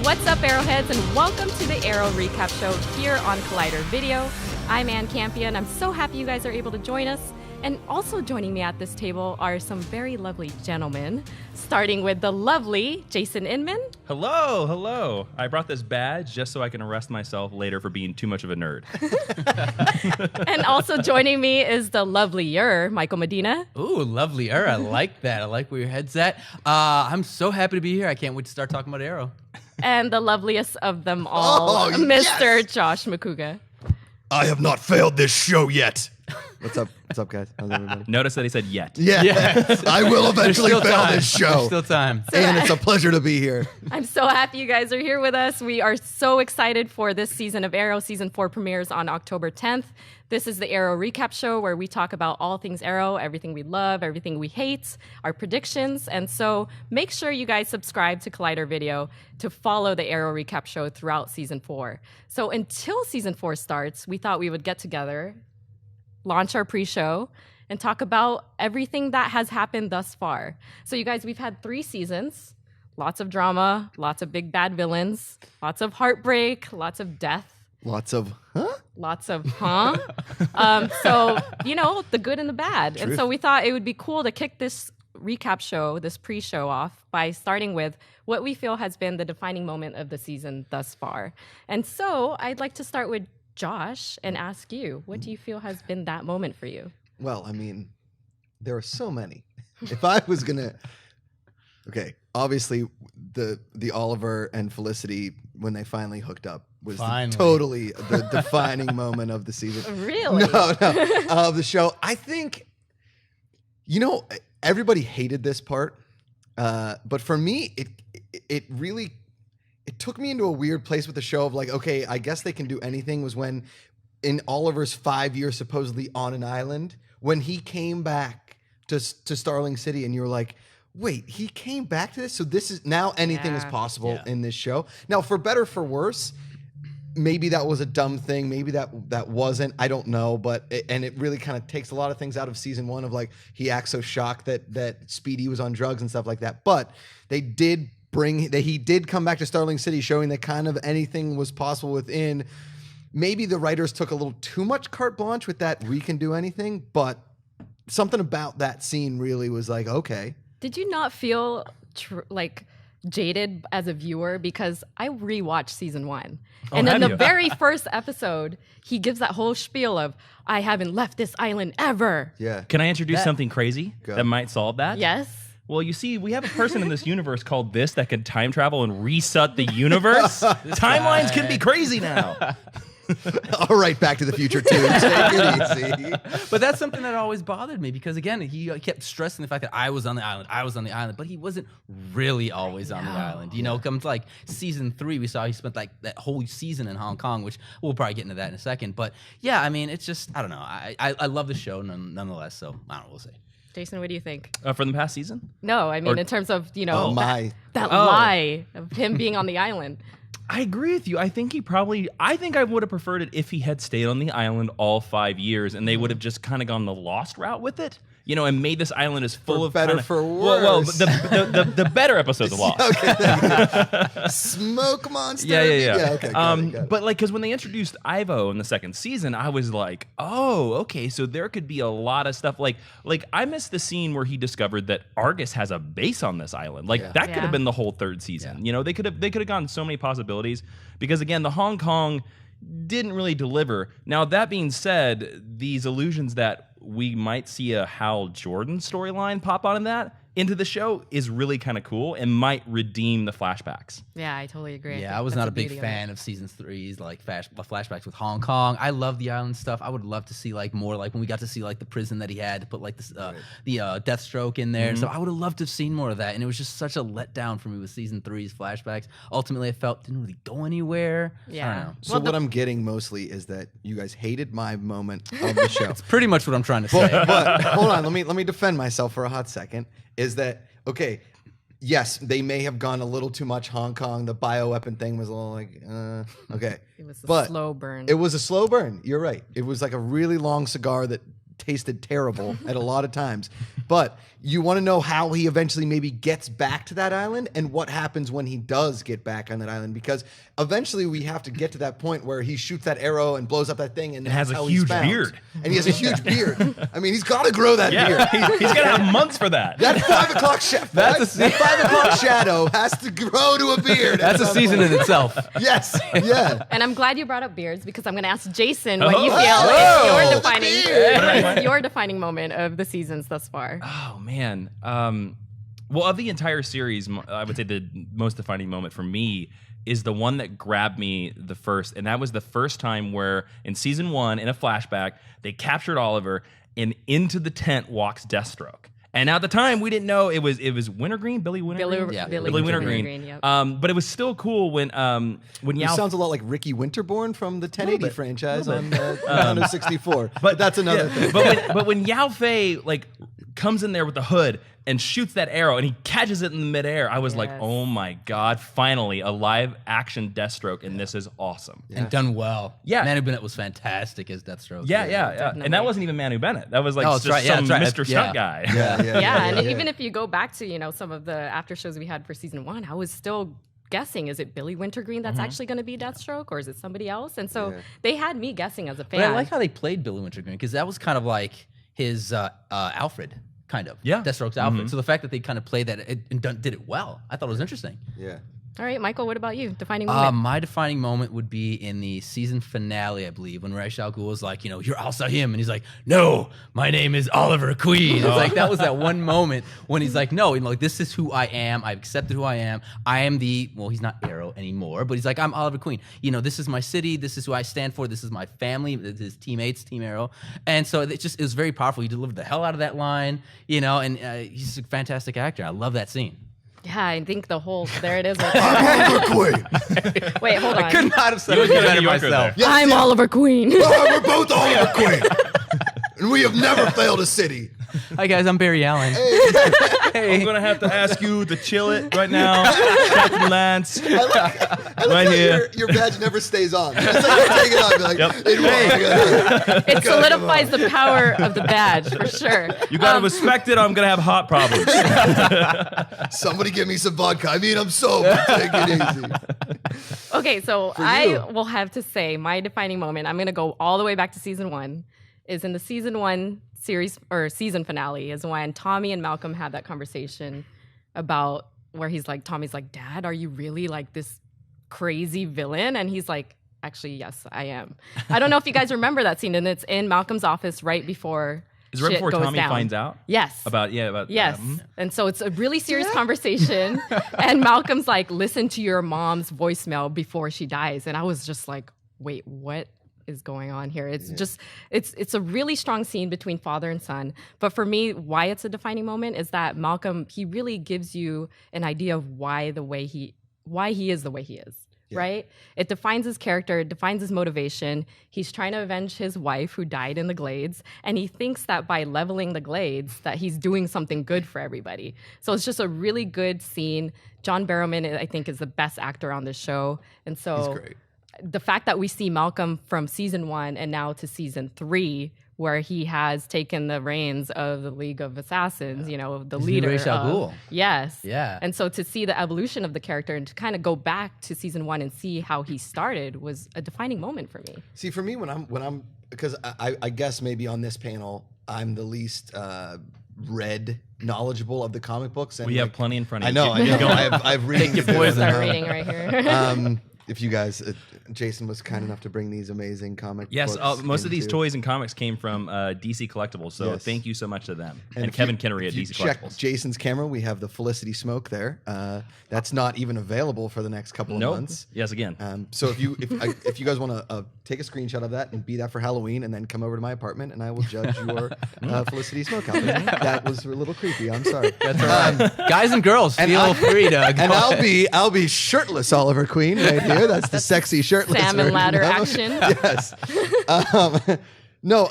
What's up, Arrowheads, and welcome to the Arrow Recap Show here on Collider Video. I'm Campea, and I'm so happy you guys are able to join us. And also joining me at this table are some very lovely gentlemen, starting with the lovely Jason Inman. Hello, hello. I brought this badge just so I can arrest myself later for being too much of a nerd. And also joining me is the lovelier Michael Medina. Ooh, lovelier. I like that. I like where your head's at. I'm so happy to be here. I can't wait to start talking about Arrow. And the loveliest of them all, Mr. Yes! Josh Macuga. I have not failed this show yet. What's up? What's up, guys? How's everybody? Notice that he said yet. Yeah, Yes. I will eventually There's still fail time. this show. There's still time. And it's a pleasure to be here. I'm so happy you guys are here with us. We are so excited for this season of Arrow. Season 4 premieres on October 10th. This is the Arrow Recap Show where we talk about all things Arrow, everything we love, everything we hate, our predictions. And so make sure you guys subscribe to Collider Video to follow the Arrow Recap Show throughout Season 4. So until Season 4 starts, we thought we would get together, launch our pre-show, and talk about everything that has happened thus far. So you guys, we've had 3 seasons, lots of drama, lots of big bad villains, lots of heartbreak, lots of death. Lots of, huh? Lots of, so, the good and the bad. Truth. And so we thought it would be cool to kick this recap show, this pre-show off by starting with what we feel has been the defining moment of the season thus far. And so I'd like to start with Josh and ask you, what do you feel has been that moment for you? Well, I mean, there are so many. If I was going to... Okay, obviously, the Oliver and Felicity, when they finally hooked up, was totally the defining moment of the season. Really? No, of the show. I think, everybody hated this part, but for me, it really took me into a weird place with the show of like, okay, I guess they can do anything. Was when in Oliver's 5 years supposedly on an island, when he came back to Starling City, and you were like, wait, he came back to this? So this is now anything is possible in this show. Now, for better or for worse, maybe that was a dumb thing. Maybe that wasn't. I don't know. But it really kind of takes a lot of things out of season 1 of like he acts so shocked that Speedy was on drugs and stuff like that. But he did come back to Starling City, showing that kind of anything was possible within. Maybe the writers took a little too much carte blanche with that we can do anything, but something about that scene really was like, okay. Did you not feel jaded as a viewer? Because I rewatched season 1. And in the very first episode, he gives that whole spiel of, I haven't left this island ever. Yeah. Can I introduce something crazy that might solve that? Yes. Well, you see, we have a person in this universe called This that can time travel and reset the universe. Timelines can be crazy now. All right, Back to the Future 2. Take it easy. But that's something that always bothered me because, again, he kept stressing the fact that I was on the island, but he wasn't really always on the island. Come to like season 3, we saw he spent like that whole season in Hong Kong, which we'll probably get into that in a second. But yeah, I mean, it's just, I don't know. I love the show nonetheless, so I don't know, we'll see. Jason, what do you think? From the past season? No, I mean, in terms of, that Oh. lie of him being on the island. I agree with you. I think I would have preferred it if he had stayed on the island all 5 years and they would have just kind of gone the Lost route with it. And made this island as full of better for worse. Well, the better episodes of Lost. Okay. Smoke monster. Yeah. Okay. Got it. But because when they introduced Ivo in the second season, I was like, oh, okay, so there could be a lot of stuff. Like I missed the scene where he discovered that Argus has a base on this island. That could have been the whole third season. Yeah. They could have gone so many possibilities because again, the Hong Kong didn't really deliver. Now that being said, these illusions that we might see a Hal Jordan storyline pop on into the show is really kind of cool and might redeem the flashbacks. Yeah, I totally agree. Yeah, I was not a big fan of season 3's like flashbacks with Hong Kong. I love the island stuff. I would love to see like more like when we got to see like the prison that he had to put like this the Deathstroke in there. So I would have loved to have seen more of that. And it was just such a letdown for me with season 3's flashbacks. Ultimately, I felt didn't really go anywhere. Yeah. I don't know. So what I'm getting mostly is that you guys hated my moment of the show. It's pretty much what I'm trying to say. But hold on, let me defend myself for a hot second. Is that okay? Yes, they may have gone a little too much Hong Kong. The bioweapon thing was a little like, okay. It was a slow burn. It was a slow burn. You're right. It was like a really long cigar that tasted terrible at a lot of times. But you want to know how he eventually maybe gets back to that island and what happens when he does get back on that island, because eventually we have to get to that point where he shoots that arrow and blows up that thing and has that's a how he's huge found. beard. And he has a huge beard. I mean, he's got to grow that beard. Yeah, he's gonna have months for that. That 5 o'clock that 5 o'clock shadow has to grow to a beard. That's a season in itself. Yes. Yeah. And I'm glad you brought up beards because I'm going to ask Jason what you feel Oh, is the your defining, beard. what is your defining moment of the seasons thus far. Oh man. Well, of the entire series, I would say the most defining moment for me is the one that grabbed me the first, and that was the first time where in season 1, in a flashback, they captured Oliver, and into the tent walks Deathstroke. And at the time, we didn't know it was Wintergreen, Billy Wintergreen, Billy Wintergreen. Yep. But it was still cool when It Yao. sounds a lot like Ricky Winterborn from the 1080 franchise on Nintendo 64. But that's another thing. But when Yao Fei like comes in there with the hood and shoots that arrow and he catches it in the midair, I was like, Yes. oh my God, finally a live action Deathstroke, and this is awesome. And done well. Yeah. Manu Bennett was fantastic as Deathstroke. Yeah. And Definitely. that wasn't even Manu Bennett. That was like Oh, just that's right. Yeah, some that's right. Mr. Yeah. Stunt guy. Yeah, and even if you go back to, some of the after shows we had for season 1, I was still guessing, is it Billy Wintergreen that's actually going to be Deathstroke, or is it somebody else? And so they had me guessing as a fan. But I like how they played Billy Wintergreen, because that was kind of like his Alfred, kind of. Yeah. Deathstroke's Alfred. So the fact that they kind of played that and did it well, I thought it was interesting. Yeah. All right, Michael, what about you? Defining moment. My defining moment would be in the season finale, I believe, when Ra's al Ghul was like, you're also him. And he's like, no, my name is Oliver Queen. It's like, that was that one moment when he's like, no, this is who I am. I've accepted who I am. I am he's not Arrow anymore, but he's like, I'm Oliver Queen. This is my city. This is who I stand for. This is my family, his teammates, Team Arrow. And so it was very powerful. He delivered the hell out of that line, and he's a fantastic actor. I love that scene. Yeah, I think there it is. Oliver Queen. Wait, hold on. I could not have said You it look better at New Yorker myself. Yes, I'm yeah. Oliver Queen. We're both Oliver Queen. And we have never failed a city. Hi, guys. I'm Barry Allen. I'm gonna have to ask you to chill it right now, Captain Lance. I like Right how here. Your badge never stays on. It's like you take it off, you're like, Yep. it It solidifies the power of the badge, for sure. You gotta respect it, or I'm gonna have heart problems. Somebody give me some vodka. I mean, I'm sober. Take it easy. Okay, so you. I will have to say my defining moment, I'm going to go all the way back to season 1, is in the season 1 series or season finale is when Tommy and Malcolm had that conversation about where Tommy's like, Dad, are you really like this crazy villain? And he's like, actually, yes, I am. I don't know if you guys remember that scene, and it's in Malcolm's office right before Is it right shit before goes Tommy down. finds out? Yes. Yes. And so it's a really serious conversation. And Malcolm's like, listen to your mom's voicemail before she dies. And I was just like, wait, what is going on here? It's just, it's a really strong scene between father and son. But for me, why it's a defining moment is that Malcolm, he really gives you an idea of why he is the way he is. Right? It defines his character, it defines his motivation. He's trying to avenge his wife who died in the Glades, and he thinks that by leveling the Glades that he's doing something good for everybody. So it's just a really good scene. John Barrowman, I think, is the best actor on this show. And so He's great. the fact that we see Malcolm from season 1 and now to season 3, where he has taken the reins of the League of Assassins, the leader. Ra's al Ghul. Yes. Yeah. And so to see the evolution of the character and to kind of go back to season 1 and see how he started was a defining moment for me. See, for me, when I'm because I guess maybe on this panel I'm the least read knowledgeable of the comic books. And We have plenty in front of I you. know. Keep going. I've reading your poison. Start reading right here. If you guys, Jason was kind enough to bring these amazing comic Yes, books. most of these into- toys and comics came from DC Collectibles, so Yes. thank you so much to them. And if Kevin you- Kinnery at if you DC check Collectibles. Jason's camera, we have the Felicity Smoke there. That's not even available for the next couple of Nope. months. Yes, again. So if you guys want to take a screenshot of that and be that for Halloween, and then come over to my apartment, and I will judge your Felicity Smoke outfit. That was a little creepy. I'm sorry. That's all right. Guys and girls, feel free to go. And I'll be shirtless Oliver Queen right here. That's the sexy shirtless Salmon version ladder of him. action. Yes. No,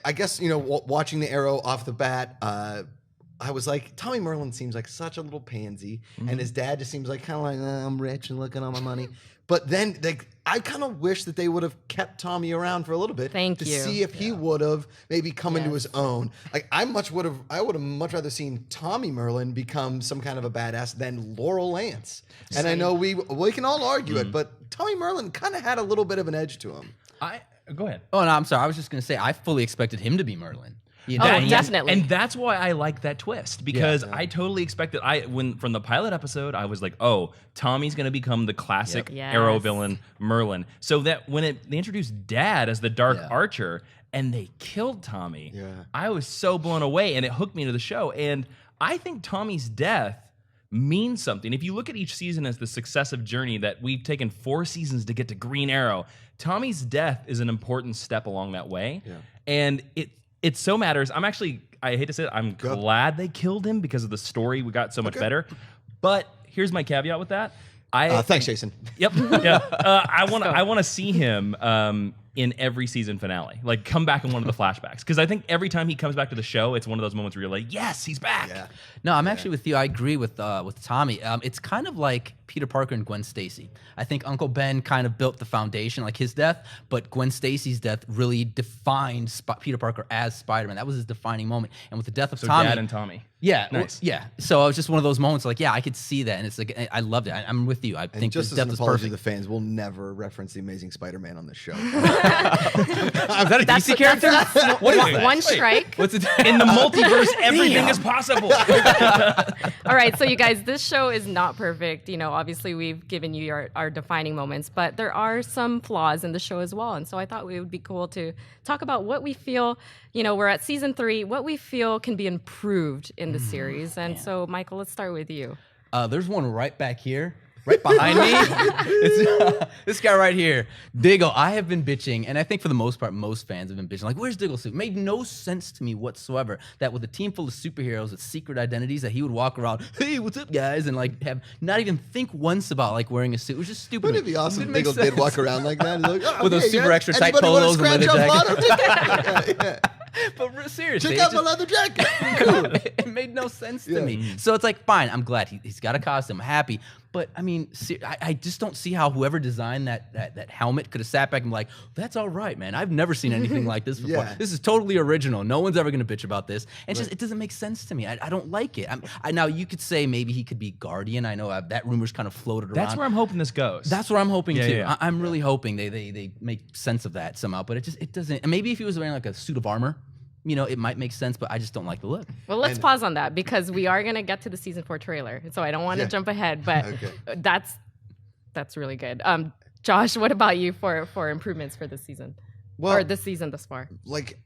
I guess watching the Arrow off the bat, I was like, Tommy Merlin seems like such a little pansy, and his dad just seems like kind of like, I'm rich and look at all my money. But then, like, I kind of wish that they would have kept Tommy around for a little bit Thank to you. see if he would have maybe come into Yes. his own. Like, I would have much rather seen Tommy Merlin become some kind of a badass than Laurel Lance. And I know we can all argue it, but Tommy Merlin kind of had a little bit of an edge to him. Go ahead. Oh, no, I'm sorry. I was just going to say, I fully expected him to be Merlin. You know? Oh, And definitely. And that's why I like that twist, because I totally expected. When from the pilot episode, I was like, "Oh, Tommy's going to become the classic Yep. Arrow Yes. villain, Merlin." So that when they introduced Dad as the Dark Yeah. Archer and they killed Tommy, Yeah. I was so blown away, and it hooked me to the show. And I think Tommy's death means something. If you look at each season as the successive journey that we've taken 4 seasons to get to Green Arrow, Tommy's death is an important step along that way, and it so matters. I hate to say it, I'm glad they killed him because of the story. We got so much better. But here's my caveat with that. Thanks, Jason. Yep. Yeah. I want to see him in every season finale. Like, come back in one of the flashbacks, because I think every time he comes back to the show, it's one of those moments where you're like, yes, he's back. Yeah. No, I'm actually with you. I agree with Tommy. It's kind of like Peter Parker and Gwen Stacy. I think Uncle Ben kind of built the foundation, like his death, but Gwen Stacy's death really defined Peter Parker as Spider-Man. That was his defining moment. And with the death of So Tommy, Dad and Tommy. yeah, Nice. yeah. So it was just one of those moments, like, yeah, I could see that, and it's like I loved it. I'm with you. I And think just his as an death was apology to perfect. the fans, we'll never reference the Amazing Spider-Man on this show. Is that a That's DC character? What is that? One strike. What's it? In the multiverse, everything is possible. All right, so you guys, this show is not perfect. You know, obviously we've given you our defining moments, but there are some flaws in the show as well. And so I thought it would be cool to talk about what we feel, you know, we're at season 3, what we feel can be improved in the series. And so, Michael, let's start with you. There's one right back here. Right behind me, it's, this guy right here, Diggle. I have been bitching, and I think for the most part, most fans have been bitching. Like, where's Diggle's suit? Made no sense to me whatsoever that with a team full of superheroes with secret identities, that he would walk around, hey, what's up, guys, and like have not even think once about like wearing a suit. It was just stupid. Wouldn't it be awesome if Diggle did walk around like that? He's like, oh, With those okay, super guys, extra tight anybody wanna polos and scratch leather up jacket. lotto? But seriously, Check it out my just- leather jacket. it made no sense to me. So it's like, fine, I'm glad he's got a costume, happy. But I mean, I just don't see how whoever designed that helmet could have sat back and be like, that's all right, man. I've never seen anything like this before. Yeah. This is totally original. No one's ever gonna bitch about this. And it doesn't make sense to me. I don't like it. Now you could say maybe he could be Guardian. I know that rumor's kind of floated around. That's where I'm hoping this goes. That's what I'm hoping Yeah, too. yeah. I'm really hoping they make sense of that somehow. But it doesn't. And maybe if he was wearing like a suit of armor, you know, it might make sense, but I just don't like the look. Well, let's pause on that because we are going to get to the season 4 trailer. So I don't want to jump ahead, but that's really good. Josh, what about you for improvements for this season? Well, or this season thus far? like,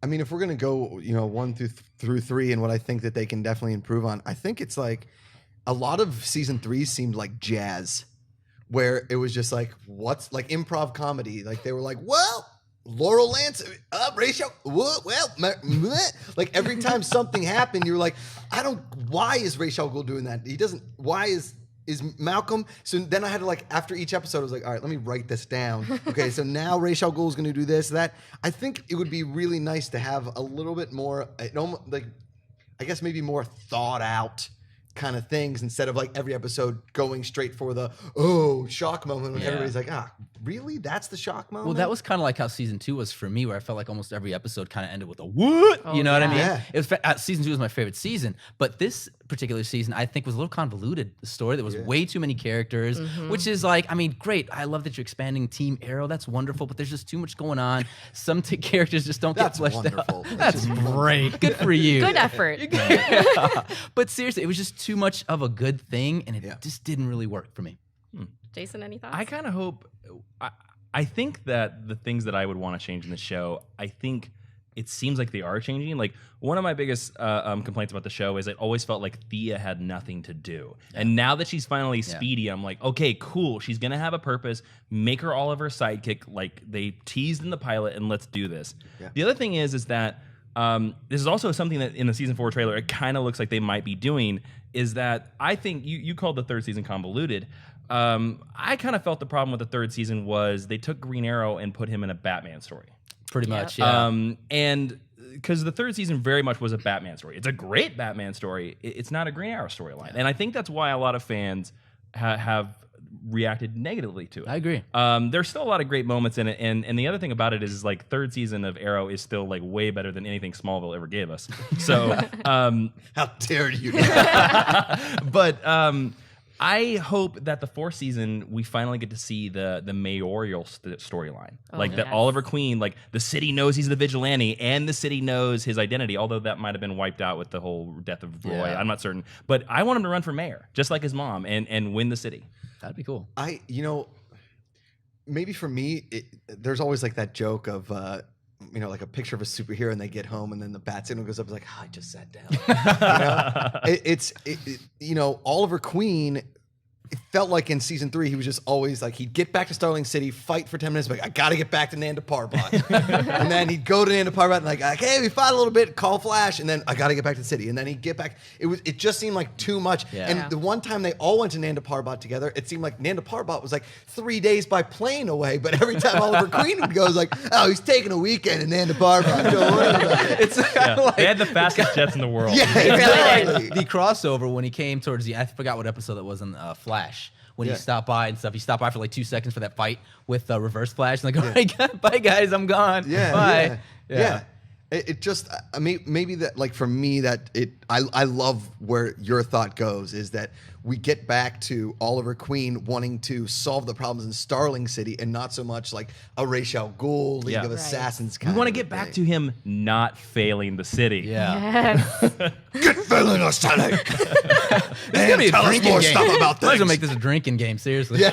I mean, if we're gonna go, 1 through 3, and what I think that they can definitely improve on, I think it's like a lot of season 3 seemed like jazz, where it was just like what's like improv comedy. Like they were like, well, Laurel Lance, Rachel, like every time something happened, you were like, why is Rachel Gould doing that? Why is Malcolm? So then I had to like, after each episode, I was like, all right, let me write this down. Okay, so now Rachel Gould is going to do this, that. I think it would be really nice to have a little bit more, like, I guess maybe more thought out kind of things instead of like every episode going straight for the shock moment when everybody's like, really? That's the shock moment? Well, that was kind of like how season 2 was for me, where I felt like almost every episode kind of ended with a what? You know what I mean? Yeah. It was season 2 was my favorite season, but this particular season I think was a little convoluted. The story, there was way too many characters, which is like, I mean, great. I love that you're expanding Team Arrow. That's wonderful, but there's just too much going on. Some characters just don't That's get fleshed wonderful. out. That's great. Good for you. Good effort. Yeah. But seriously, it was just too much of a good thing, and it just didn't really work for me. Jason, any thoughts? I kind of hope. I think that the things that I would want to change in the show, I think it seems like they are changing. Like one of my biggest complaints about the show is it always felt like Thea had nothing to do. And now that she's finally Speedy, I'm like, okay, cool. She's gonna have a purpose. Make her Oliver's sidekick, like they teased in the pilot, and let's do this. Yeah. The other thing is that this is also something that in the season 4 trailer it kind of looks like they might be doing. Is that I think you called the 3rd season convoluted. I kind of felt the problem with the 3rd season was they took Green Arrow and put him in a Batman story. Pretty much, yeah. And because the 3rd season very much was a Batman story. It's a great Batman story. It's not a Green Arrow storyline. And I think that's why a lot of fans have reacted negatively to it. I agree. There's still a lot of great moments in it, and the other thing about it is like third season of Arrow is still like way better than anything Smallville ever gave us. So, How dare you? but I hope that the fourth season we finally get to see the mayoral storyline, like that yes. Oliver Queen, like the city knows he's the vigilante and the city knows his identity. Although that might have been wiped out with the whole death of Roy, Yeah. I'm not certain. But I want him to run for mayor, just like his mom, and win the city. That'd be cool. Maybe for me, there's always like that joke of, like a picture of a superhero and they get home and then the bat signal goes up. It's like, I just sat down. Oliver Queen, it felt like in season 3, he was just always like, he'd get back to Starling City, fight for 10 minutes, like, I got to get back to Nanda Parbat. And then he'd go to Nanda Parbat and like, hey, we fought a little bit, call Flash, and then I got to get back to the city. And then he'd get back. It just seemed like too much. Yeah. And the one time they all went to Nanda Parbat together, it seemed like Nanda Parbat was like 3 days by plane away. But every time Oliver Queen would go, it was like, oh, he's taking a weekend in Nanda Parbat. Don't worry about it. It's like, They had the fastest jets in the world. Yeah, exactly. the crossover when he came towards I forgot what episode that was in Flash. When he stopped by and stuff, he stopped by for like 2 seconds for that fight with Reverse Flash. And like, all right, bye guys, I'm gone. Bye. Yeah. It just, I mean, maybe that, like for me, I love where your thought goes is that we get back to Oliver Queen wanting to solve the problems in Starling City and not so much like a Ra's al Ghul, League Yeah. of Right. Assassins We kind want to of get back thing. to him not failing the city. Yeah. Yes. Get failing us, Sally. gonna be a tell us drinking more game. stuff about Might as well things. make this a drinking game, seriously. Yeah.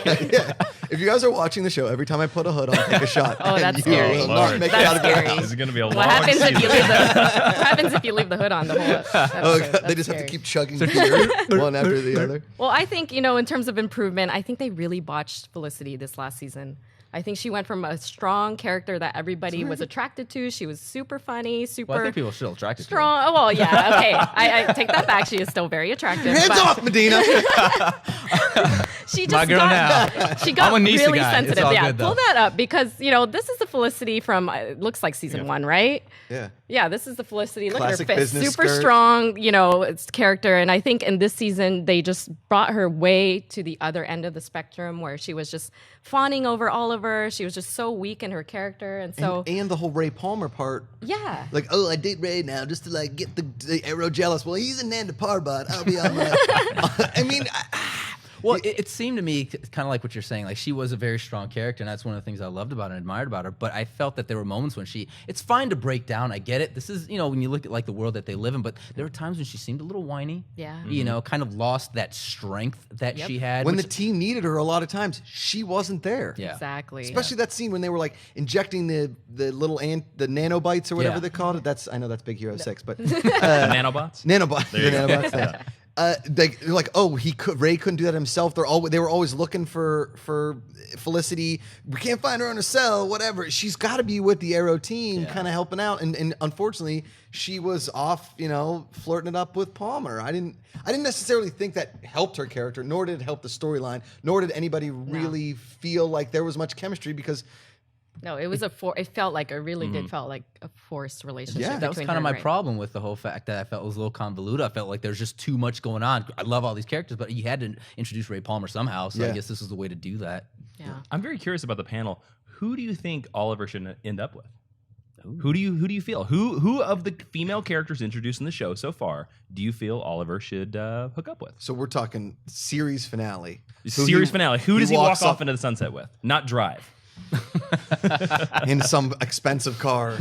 If you guys are watching the show, every time I put a hood on, take a shot. Oh, and that's you scary. will Lord. not make That's it out of your scary. house. This is going to be a long What happens if you season. leave what happens if you leave the hood on the whole episode? Oh, That's they just have to scary. keep chugging beer one after the other. Well, I think, in terms of improvement, I think they really botched Felicity this last season. I think she went from a strong character that everybody was attracted to. She was super funny, super Well, I think people are still attracted to her. strong. Oh, well, yeah, okay. I take that back. She is still very attractive. Hands but off, Medina. She just My girl She got I'm a Nisa really guy. It's sensitive. all Yeah, good, though. pull that up because, this is the Felicity from, it looks like season 1, right? Yeah. Yeah, this is the Felicity. Look Classic at her face. business Super skirt. strong, it's character. And I think in this season, they just brought her way to the other end of the spectrum where she was just fawning over Oliver. She was just so weak in her character. And so, And the whole Ray Palmer part. yeah. Like, oh, I date Ray now just to like get the Arrow jealous. Well, he's in Nanda Parbat. I'll be on my. I mean, Well, it seemed to me kind of like what you're saying. Like she was a very strong character, and that's one of the things I loved about her and admired about her. But I felt that there were moments when it's fine to break down. I get it. This is, when you look at like the world that they live in, but there were times when she seemed a little whiny. Yeah. Kind of lost that strength that she had. when which- the team needed her, a lot of times she wasn't there. Yeah. Exactly. Especially that scene when they were like injecting the little the nanobites or whatever Yeah. they called it. I know that's Big Hero 6, but The nanobots? nanobots. There you The go. nanobots. Yeah. They're like, oh, Ray couldn't do that himself. They were always looking for Felicity. We can't find her in a cell. Whatever. She's got to be with the Arrow team, kind of helping out. And unfortunately, she was off, flirting it up with Palmer. I didn't necessarily think that helped her character, nor did it help the storyline, nor did anybody really feel like there was much chemistry because. No, it was it felt like, it really did felt like a forced relationship. Yeah. That was between kind her of my and Ray. problem with the whole fact that I felt it was a little convoluted. I felt like there's just too much going on. I love all these characters, but you had to introduce Ray Palmer somehow. So I Yeah. guess this was the way to do that. Yeah. I'm very curious about the panel. Who do you think Oliver should end up with? Who do you feel? Who of the female characters introduced in the show so far do you feel Oliver should hook up with? So we're talking series finale. Finale. Who does he walk walks off into the sunset with? Not drive. in some expensive car.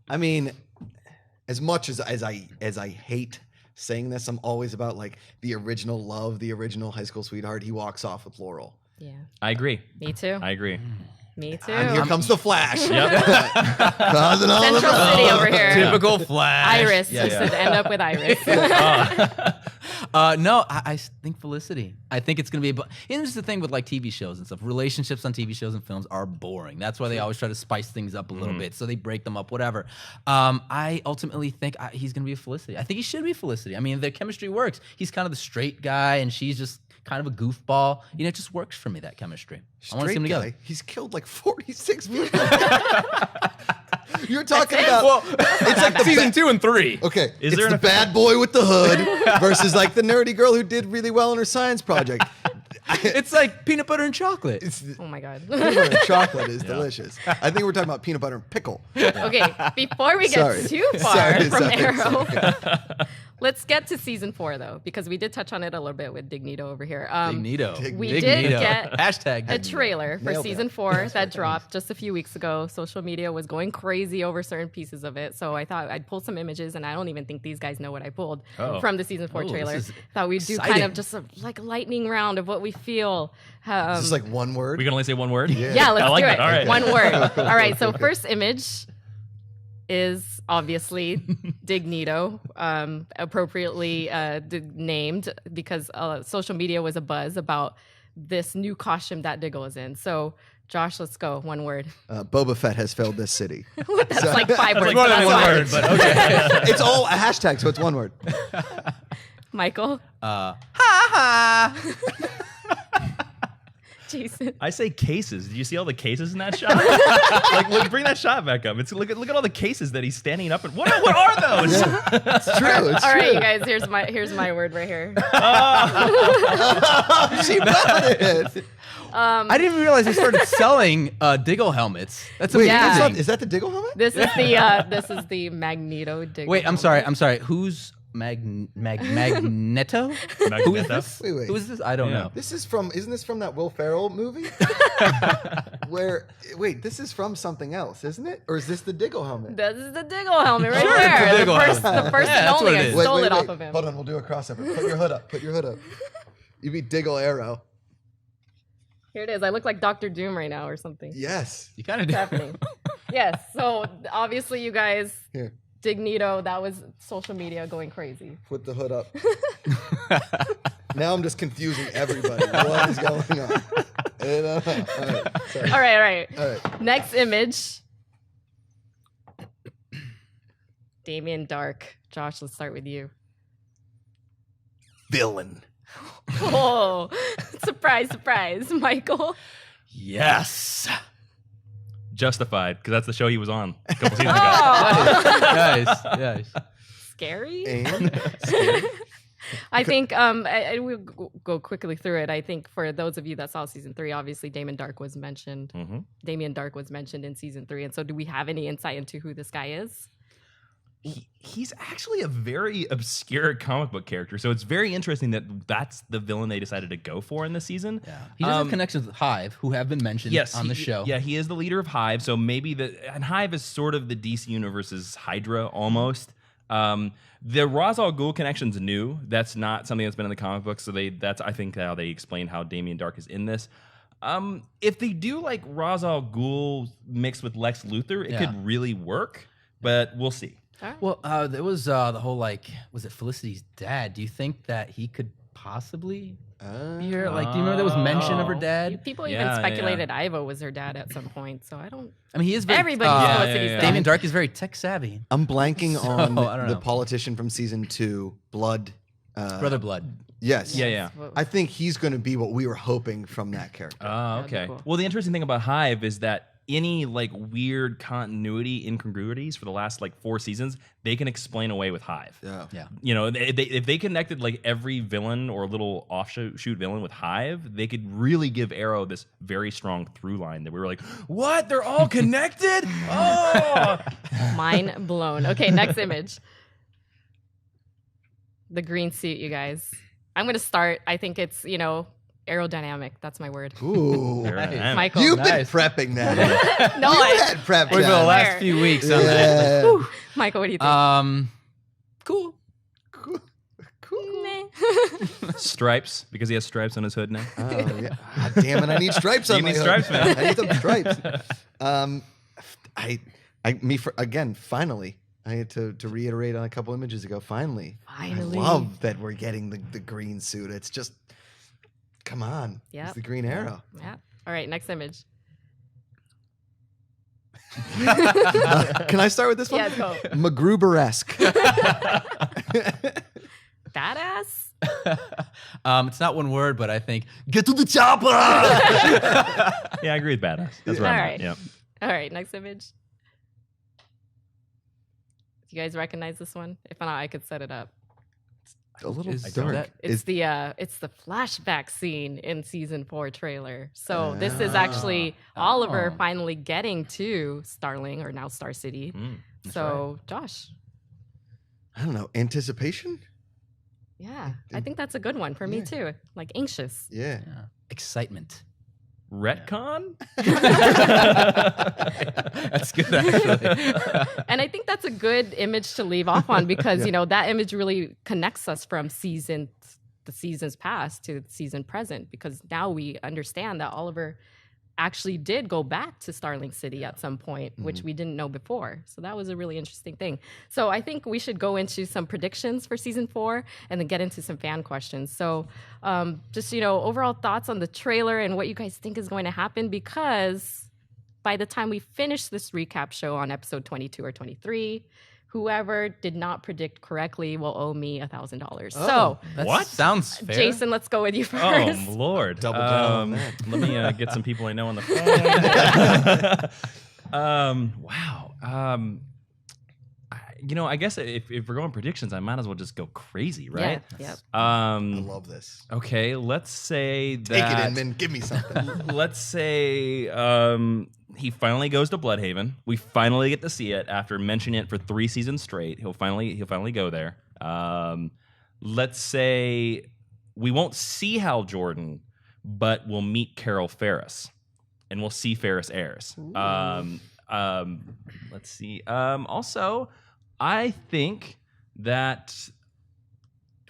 I mean, as much as I hate saying this, I'm always about like the original love, the original high school sweetheart. He walks off with Laurel. Yeah. I agree. Me too. I agree. Me too. And here comes the Flash. Yep. Causing all the Central City over here. Typical Flash. Iris. Yeah, He yeah. said end up with Iris. No, I think Felicity. I think it's going to be and this is the thing with like TV shows and stuff. Relationships on TV shows and films are boring. That's why they always try to spice things up a little bit. So they break them up, whatever. I ultimately think he's going to be a Felicity. I think he should be Felicity. I mean, their chemistry works. He's kind of the straight guy and she's just kind of a goofball. It just works for me, that chemistry. I want to see them Straight together. guy. He's killed like 46 people. You're talking about Well, it's like season 2 and 3. okay. Is It's there the an- bad boy with the hood versus like the nerdy girl who did really well in her science project. It's like peanut butter and chocolate. Oh my God. Peanut butter and chocolate is delicious. I think we're talking about peanut butter and pickle. Okay, before we get Sorry. too far from Sorry. Arrow, let's get to season 4 though, because we did touch on it a little bit with Dignito over here. Dignito. We did Dignito. get Hashtag a Dignito. trailer for Nailed season it. 4 that dropped just a few weeks ago. Social media was going crazy over certain pieces of it, so I thought I'd pull some images, and I don't even think these guys know what I pulled from the season 4 Oh, trailer. this is Thought we'd do kind exciting. of just like a lightning round of what we feel. Is this like one word? We can only say one word. Yeah, let's I like do that. it. All right. One word. All right. So first image is obviously Dignito, appropriately named because social media was a buzz about this new costume that Diggle is in. So Josh, let's go. One word. Boba Fett has failed this city. That's like 5 words. More so than that's one fine. word, but okay. It's all a hashtag, so it's one word. Michael, Ha ha. Jason. I say cases. Did you see all the cases in that shot? Like, look, bring that shot back up. Look at all the cases that he's standing up in. What are those? It's true. It's All right, true. you guys. Here's my word right here. She got it. I didn't even realize they started selling Diggle helmets. That's Wait, amazing. Yeah. that's not, is that the Diggle helmet? This is the Magneto Diggle. Wait, I'm sorry. Who's Magneto? Who is Magneto? this? Wait. Who is this? I don't Yeah. know. Isn't this from that Will Ferrell movie? This is from something else, isn't it? Or is this the Diggle helmet? This is the Diggle helmet right Sure, it's there. the Diggle the first helmet. and that's only. what I it is. stole it off of him. Hold on, we'll do a crossover. Put your hood up. Put your hood up. You be Diggle Arrow. Here it is. I look like Doctor Doom right now or something. Yes. You kind of What's do. happening? Yes. So obviously, you guys, Here, Dignito, that was social media going crazy. put the hood up. Now I'm just confusing everybody. What is going on? All right. Sorry. All right. All right. Next image. Damien Dark. Josh, let's start with you. Villain. Oh, surprise, Michael. Yes. Justified, because that's the show he was on a couple seasons ago. Oh, Nice. scary. And I think I will go quickly through it. I think for those of you that saw season 3, obviously Damien Dark was mentioned. Mm-hmm. Damien Dark was mentioned in season 3, and so do we have any insight into who this guy is? He's actually a very obscure comic book character, so it's very interesting that that's the villain they decided to go for in this season. Yeah. He does have connections with Hive, who have been mentioned on the show. Yeah, he is the leader of Hive, so maybe and Hive is sort of the DC Universe's Hydra almost. The Ra's al Ghul connection's new. That's not something that's been in the comic books, so that's I think how they explain how Damien Dark is in this. If they do like Ra's al Ghul mixed with Lex Luthor, it could really work, but we'll see. Well, there was the whole was it Felicity's dad? Do you think that he could possibly be her? Like, do you remember there was mention of her dad? People even Yeah, speculated Ivo was her dad at some point, so I don't. I mean, he is very. Everybody's Felicity's dad. Damien Dark is very tech savvy. I'm blanking on I don't the know. politician from season 2, Blood. Brother Blood. Yes. Yeah. I think he's going to be what we were hoping from that character. Oh, That'd be okay. cool. Well, the interesting thing about Hive is that any weird continuity incongruities for the last 4 seasons, they can explain away with Hive. Yeah. Yeah. You know, if they connected every villain or little offshoot villain with Hive, they could really give Arrow this very strong through line that we were like, what? They're all connected? Oh! Mind blown. Okay, next image. The green suit, you guys. I'm gonna start. I think it's aerodynamic. That's my word. Ooh. Nice. Michael. You've Nice. been prepping that. No, you I, had prep For the time. last few weeks on that. Yeah. Michael, what do you think? Cool. Cool. Cool. Meh. Stripes, because he has stripes on his hood now. Oh, yeah. God damn it! I need stripes on You my need hood. stripes, man. I need some stripes. Again. Finally, I had to reiterate on a couple images ago. Finally, Finally. I love that we're getting the green suit. It's just, come on. Yep. It's the Green Arrow. Yeah. All right, next image. Can I start with this one? Yeah, go. MacGruber-esque. Badass. It's not one word, but I think get to the chopper. Yeah, I agree with badass. That's All right. right. Yep. All right, next image. Do you guys recognize this one? If not, I could set it up. a little Is dark. that- It's the flashback scene in season 4 trailer. So this is actually Oliver Oh. finally getting to Starling, or now Star City. So Josh, I don't know, anticipation? yeah, I think that's a good one for me too. Like anxious. Yeah. Yeah. Excitement. Retcon? That's good, actually. And I think that's a good image to leave off on because, that image really connects us from the seasons past to the season present, because now we understand that Oliver actually did go back to Starling City at some point, which we didn't know before. So that was a really interesting thing. So I think we should go into some predictions for season 4 and then get into some fan questions. So just, overall thoughts on the trailer and what you guys think is going to happen, because by the time we finish this recap show on episode 22 or 23, whoever did not predict correctly will owe me $1,000. So, That What? sounds fair. Jason, let's go with you Oh, first. Lord. Double down on that. Let me get some people I know on the phone. Wow. I guess if we're going predictions, I might as well just go crazy, right? Yeah. Yep. I love this. Okay, let's say that. Take it, Inman. Give me something. Let's say he finally goes to Bloodhaven. We finally get to see it after mentioning it for 3 seasons straight. He'll finally go there. Let's say we won't see Hal Jordan, but we'll meet Carol Ferris, and we'll see Ferris heirs. Let's see. Also, I think that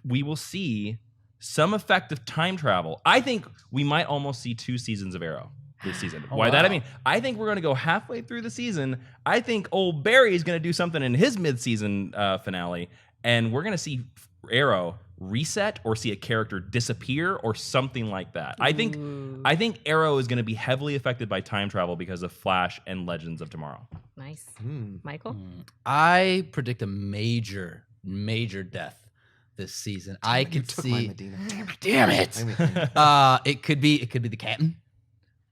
we will see some effective time travel. I think we might almost see 2 seasons of Arrow this season. Why that? I mean, I think we're going to go halfway through the season. I think old Barry is going to do something in his mid-season finale, and we're going to see Arrow reset or see a character disappear or something like that. I think Arrow is going to be heavily affected by time travel because of Flash and Legends of Tomorrow. Nice. Michael? I predict a major death this season. I could Took my see. Medina. Damn it! I mean, It could be the captain.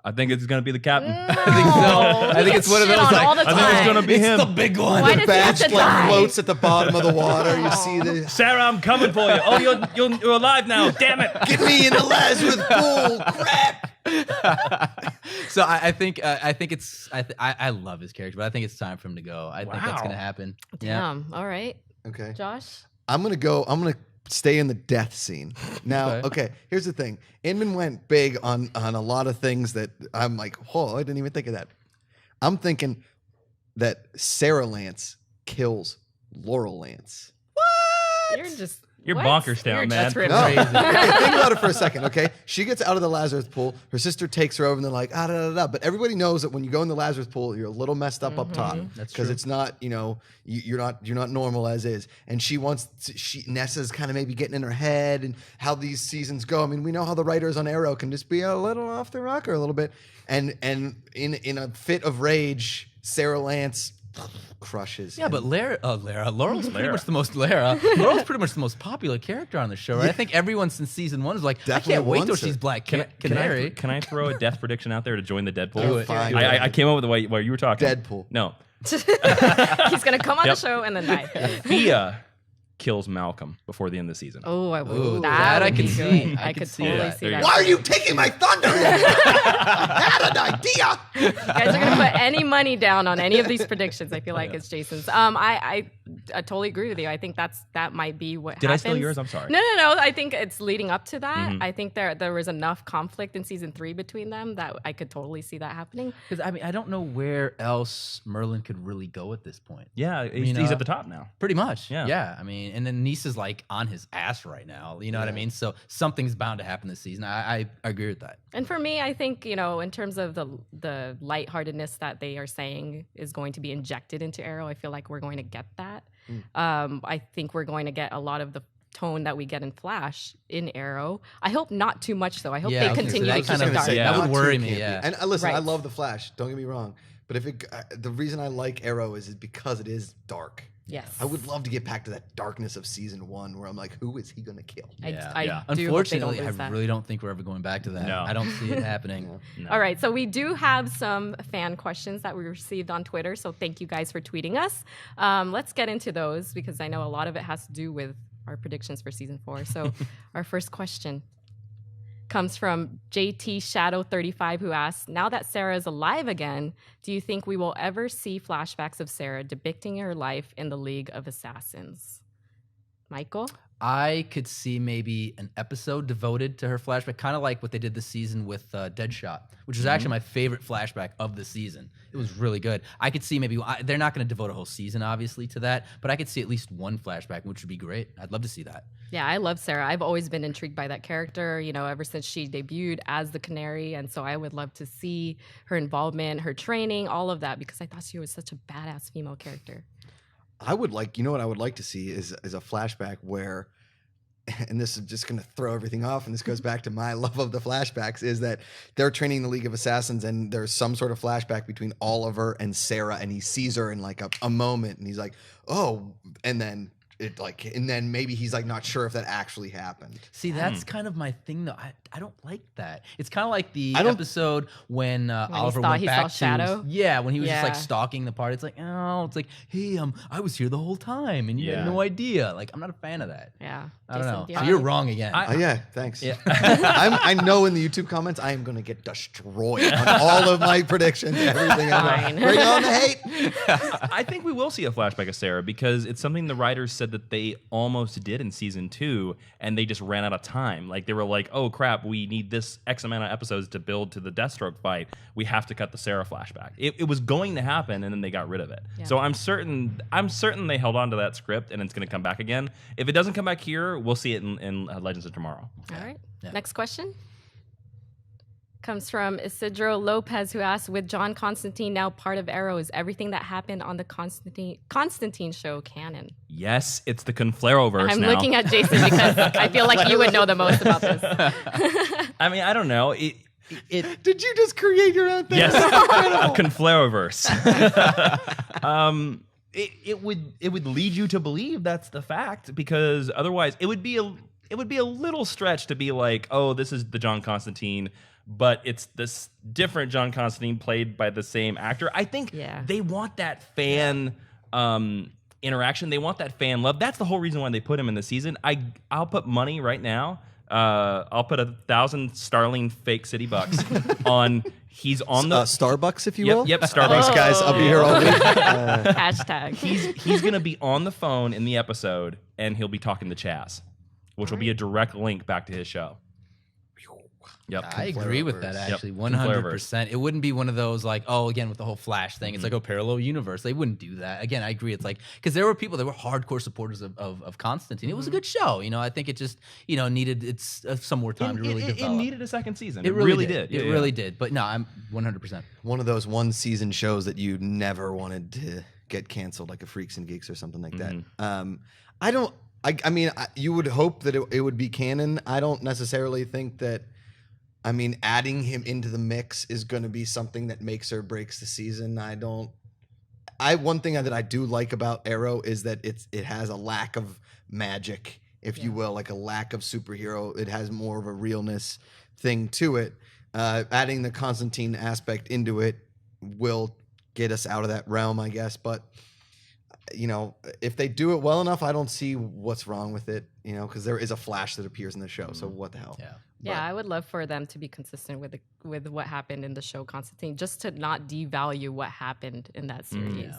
I think it's going to be the captain. I think so. I think it's one of Shit those on like all the I think it's time. going to be it's him. the big one. Why does he have badge to like die? floats at the bottom of the water. You see the Sarah, I'm coming for you. Oh, you're alive now. Damn it. get me in the Lazarus pool. Crap. So I think it's I love his character, but I think it's time for him to go. I think that's Wow. gonna happen. Damn. All right. Okay. Josh? I'm gonna stay in the death scene. Now, okay, here's the thing. Inman went big on a lot of things that I'm like, oh, I didn't even think of that. I'm thinking that Sarah Lance kills Laurel Lance. You're what? bonkers down, You're man. just ripping No. crazy. Okay, think about it for a second, okay? She gets out of the Lazarus pool. Her sister takes her over, and they're like, da da da. But everybody knows that when you go in the Lazarus pool, you're a little messed up top. That's because true. it's not, you're not normal as is. And Nessa's kind of maybe getting in her head and how these seasons go. I mean, we know how the writers on Arrow can just be a little off the rocker a little bit. And in a fit of rage, Sarah Lance crushes. Yeah, but Laurel's pretty Lara. much the most Laurel's pretty much the most popular character on the show, right? I think everyone since season 1 is like, Definitely I can't wait till wants she's her. Black Can Canary. I throw a death prediction out there to join the Deadpool? Do it. Fine. I came up with the way while you were talking. Deadpool. No. He's going to come on Yep. the show and then die. Thea kills Malcolm before the end of the season. Oh, I would. Ooh, that that I would can be see. good. I I can could see totally that. see There you that. go. Why are you taking my thunder? I had an idea. You guys are going to put any money down on any of these predictions. I feel like it's Jason's. I totally agree with you. I think that might be what Did I happens. steal yours? I'm sorry. No. I think it's leading up to that. I think there was enough conflict in season 3 between them that I could totally see that happening. Because I mean, I don't know where else Merlin could really go at this point. Yeah, he's at the top now. Pretty much. Yeah. Yeah. I mean, and then Nisa's like on his ass right now. You know what I mean? So something's bound to happen this season. I agree with that. And for me, I think, in terms of the lightheartedness that they are saying is going to be injected into Arrow, I feel like we're going to get that. I think we're going to get a lot of the tone that we get in Flash in Arrow. I hope not too much, though. I hope Yeah, they okay, so continue that to keep kind it of- dark. that would not worry too me, campy. yeah. And listen, I Right. love the Flash. Don't get me wrong, but if the reason I like Arrow is because it is dark. Yes. I would love to get back to that darkness of season 1, where I'm like, who is he gonna kill? I Yeah. do hope they don't Unfortunately, lose I that. really don't think we're ever going back to that. No. I don't see it happening. All right, so we do have some fan questions that we received on Twitter, so thank you guys for tweeting us. Let's get into those because I know a lot of it has to do with our predictions for season 4. So our first question comes from JT Shadow 35, who asks, now that Sarah is alive again, do you think we will ever see flashbacks of Sarah depicting her life in the League of Assassins? Michael? I could see maybe an episode devoted to her flashback, kind of like what they did this season with Deadshot, which was actually my favorite flashback of the season. It was really good. I could see maybe they're not going to devote a whole season, obviously, to that, but I could see at least one flashback, which would be great. I'd love to see that. Yeah, I love Sarah. I've always been intrigued by that character, ever since she debuted as the Canary. And so I would love to see her involvement, her training, all of that, because I thought she was such a badass female character. I would like, what I would like to see is a flashback where, and this is just going to throw everything off, and this goes back to my love of the flashbacks, is that they're training the League of Assassins, and there's some sort of flashback between Oliver and Sarah, and he sees her in like a moment, and he's like, oh, and then maybe he's like not sure if that actually happened. See, that's kind of my thing, though. I don't like that. It's kind of like the episode when Oliver went back to Shadow. Yeah, when he was just like stalking the party. It's like, hey, I was here the whole time, and you had no idea. Like, I'm not a fan of that. Yeah, I don't know. Jason, So you're wrong again. Yeah, thanks. Yeah. I know in the YouTube comments I am going to get destroyed on all of my predictions. Everything. Bring on the hate. I think we will see a flashback of Sarah because it's something the writers said that they almost did in season 2, and they just ran out of time. Like, they were like, oh crap, we need this X amount of episodes to build to the Deathstroke fight. We have to cut the Sarah flashback. It was going to happen, and then they got rid of it. Yeah. So I'm certain they held on to that script, and it's going to come back again. If it doesn't come back here, we'll see it in Legends of Tomorrow. All right. Yeah. Next question comes from Isidro Lopez, who asks, with John Constantine now part of Arrow, is everything that happened on the Constantine show canon? Yes, it's the Conflaroverse I'm now. looking at Jason because I feel like you would know the most about this. I mean, I don't know. Did you just create your own thing? Yes, a Conflaroverse. It would lead you to believe that's the fact, because otherwise it would be a little stretch to be like, oh, this is the John Constantine, but it's this different John Constantine played by the same actor. I think they want that fan interaction. They want that fan love. That's the whole reason why they put him in the season. I'll put money right now. I'll put 1,000 Starling fake city bucks on. He's on the Starbucks, if you will. Yep, Starbucks. Thanks, guys. I'll be here all week. Hashtag. He's gonna be on the phone in the episode, and he'll be talking to Chaz, which will be a direct link back to his show. Yep. I agree with that, actually, 100%. It wouldn't be one of those, like, again, with the whole Flash thing, it's like, parallel universe. They wouldn't do that. Again, I agree. It's like, because there were people that were hardcore supporters of Constantine. It was a good show. I think it just, needed some more time to really develop. It needed a second season. It really did. It really did. But no, I'm 100%. One of those one-season shows that you never wanted to get canceled, like a Freaks and Geeks or something like that. I mean, you would hope that it would be canon. I don't necessarily think that. I mean, adding him into the mix is going to be something that makes or breaks the season. One thing that I do like about Arrow is that it has a lack of magic, if you will, like a lack of superhero. It has more of a realness thing to it. Adding the Constantine aspect into it will get us out of that realm, I guess. But, if they do it well enough, I don't see what's wrong with it, because there is a Flash that appears in the show. So what the hell? Yeah. Yeah, I would love for them to be consistent with what happened in the show Constantine, just to not devalue what happened in that series,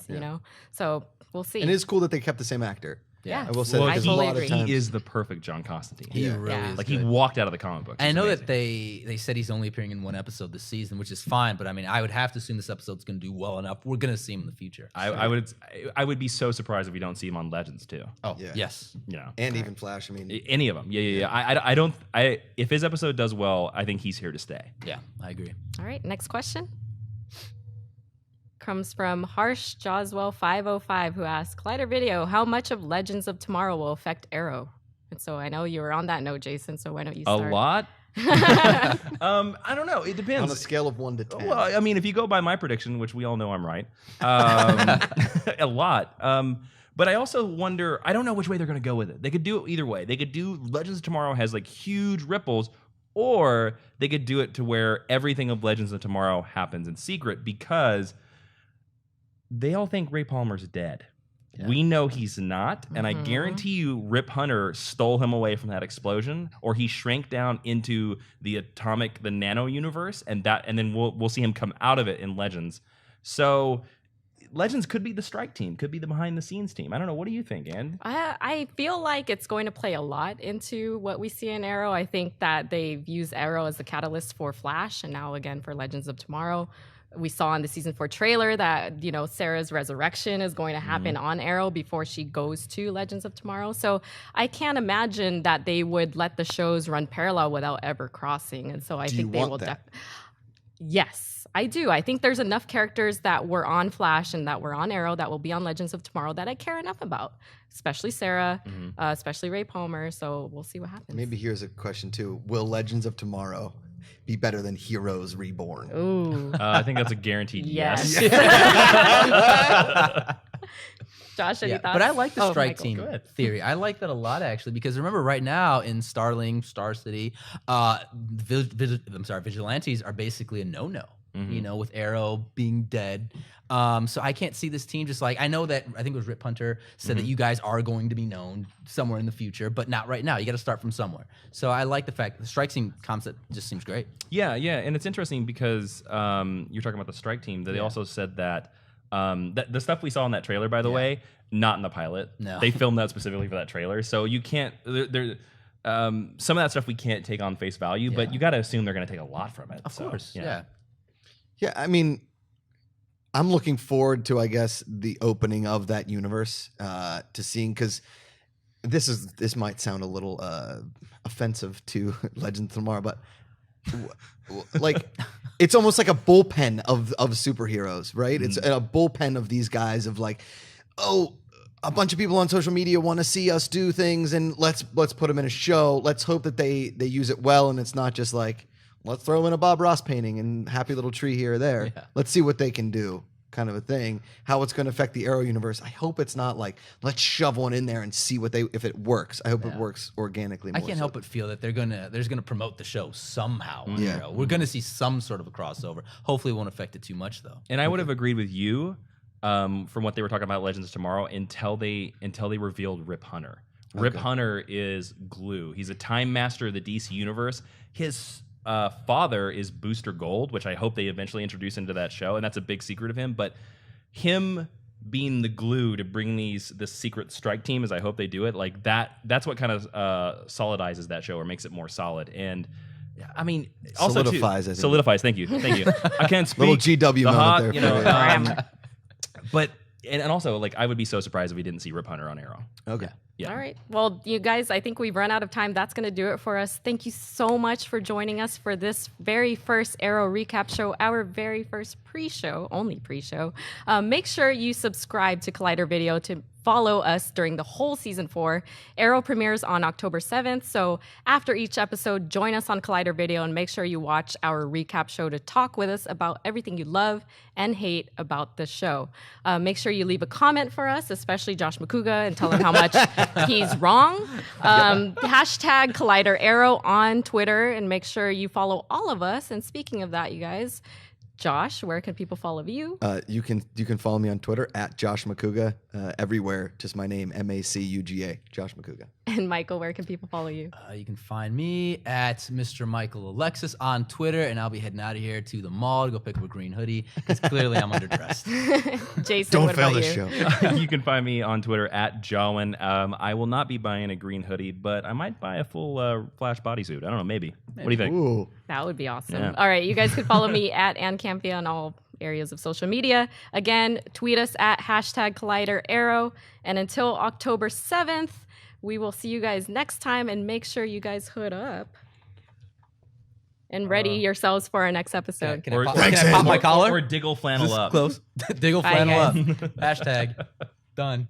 So we'll see. And it is cool that they kept the same actor. Yeah, I will say I because totally a lot agree. of times He is the perfect John Constantine. He really is. Like, good. he walked out of the comic books. I know It's that they said he's only appearing in one episode this season, which is fine. But I mean, I would have to assume this episode's going to do well enough. We're going to see him in the future. I would be so surprised if we don't see him on Legends too. Oh, Yeah. yes. and even Flash. I mean, Any of them. Yeah. If his episode does well, I think he's here to stay. Yeah, I agree. All right, next question comes from Harsh Joswell 505, who asks, Collider Video, how much of Legends of Tomorrow will affect Arrow? And so I know you were on that note, Jason, so why don't you A start? lot? I don't know. It depends. on a scale of 1 to 10. Well, I mean, if you go by my prediction, which we all know I'm right, a lot. But I also wonder, I don't know which way they're going to go with it. They could do it either way. They could do Legends of Tomorrow has like huge ripples, or they could do it to where everything of Legends of Tomorrow happens in secret, because they all think Ray Palmer's dead. We know he's not, and I Mm-hmm. guarantee you Rip Hunter stole him away from that explosion, or he shrank down into the nano universe, and then we'll see him come out of it in Legends. So Legends could be the strike team, could be the behind the scenes team. I don't know. What do you think, Ann? I feel like it's going to play a lot into what we see in Arrow. I think that they've used Arrow as the catalyst for Flash, and now again for Legends of Tomorrow. We saw in the season 4 trailer that, Sarah's resurrection is going to happen on Arrow before she goes to Legends of Tomorrow. So I can't imagine that they would let the shows run parallel without ever crossing. And so I think they will. Yes, I do. I think there's enough characters that were on Flash and that were on Arrow that will be on Legends of Tomorrow that I care enough about, especially Sarah, especially Ray Palmer. So we'll see what happens. Maybe here's a question too: will Legends of Tomorrow be better than Heroes Reborn? Ooh. I think that's a guaranteed yes. Josh, any thoughts? But I like the strike Michael. team theory. I like that a lot, actually, because remember, right now in Starling, Star City, vigilantes are basically a no-no. With Arrow being dead. So I can't see this team just I know that, I think it was Rip Hunter said that you guys are going to be known somewhere in the future, but not right now. You got to start from somewhere. So I like the fact that the strike team concept just seems great. Yeah. And it's interesting because you're talking about the strike team. They also said that the stuff we saw in that trailer, by the way, not in the pilot. No. They filmed that specifically for that trailer. So you can't, some of that stuff we can't take on face value, but you got to assume they're going to take a lot from it. Of course, yeah. Yeah, I mean, I'm looking forward to, I guess, the opening of that universe, to seeing, because this might sound a little offensive to Legends of Tomorrow, but it's almost like a bullpen of superheroes, right? It's a bullpen of these guys of a bunch of people on social media want to see us do things, and let's put them in a show. Let's hope that they use it well, and it's not just let's throw in a Bob Ross painting and happy little tree here or there. Yeah. Let's see what they can do, kind of a thing. How it's going to affect the Arrow universe. I hope it's not let's shove one in there and see if it works. I hope it works organically. I can't help but feel that they're gonna promote the show somehow. Yeah. We're gonna see some sort of a crossover. Hopefully, it won't affect it too much, though. And I would have agreed with you from what they were talking about Legends of Tomorrow until they revealed Rip Hunter. Rip Hunter is glue. He's a time master of the DC universe. His father is Booster Gold, which I hope they eventually introduce into that show, and that's a big secret of him. But him being the glue to bring this secret strike team, as I hope they do it, that's what kind of solidizes that show or makes it more solid. And I mean, also solidifies. Solidifies. Thank you. I can't speak. Little GW the moment hot, there. you know. But and also, I would be so surprised if we didn't see Rip Hunter on Arrow. Okay. Yeah. All right. Well, you guys, I think we've run out of time. That's going to do it for us. Thank you so much for joining us for this very first Arrow recap show, our very first only pre-show. Make sure you subscribe to Collider Video to follow us during the whole season 4. Arrow premieres on October 7th. So after each episode, join us on Collider Video and make sure you watch our recap show to talk with us about everything you love and hate about the show. Make sure you leave a comment for us, especially Josh Macuga, and tell him how much he's wrong. Hashtag Collider Arrow on Twitter, and make sure you follow all of us. And speaking of that, you guys, Josh, where can people follow you? You can follow me on Twitter at Josh Macuga. Everywhere, just my name, Macuga, Josh Macuga. And Michael, where can people follow you? You can find me at Mr. Michael Alexis on Twitter, and I'll be heading out of here to the mall to go pick up a green hoodie because clearly I'm underdressed. Jason, Don't what fail about this you? show. You can find me on Twitter at Jawin. I will not be buying a green hoodie, but I might buy a full Flash bodysuit. I don't know, maybe. What do you think? Ooh. That would be awesome. Yeah. All right, you guys can follow me at Ann Campea on all areas of social media. Again, tweet us at hashtag Collider Arrow. And until October 7th, we will see you guys next time, and make sure you guys hood up and ready yourselves for our next episode. Can I pop my collar? Or Diggle flannel up. Close. Diggle Bye, flannel up. guys. Hashtag done.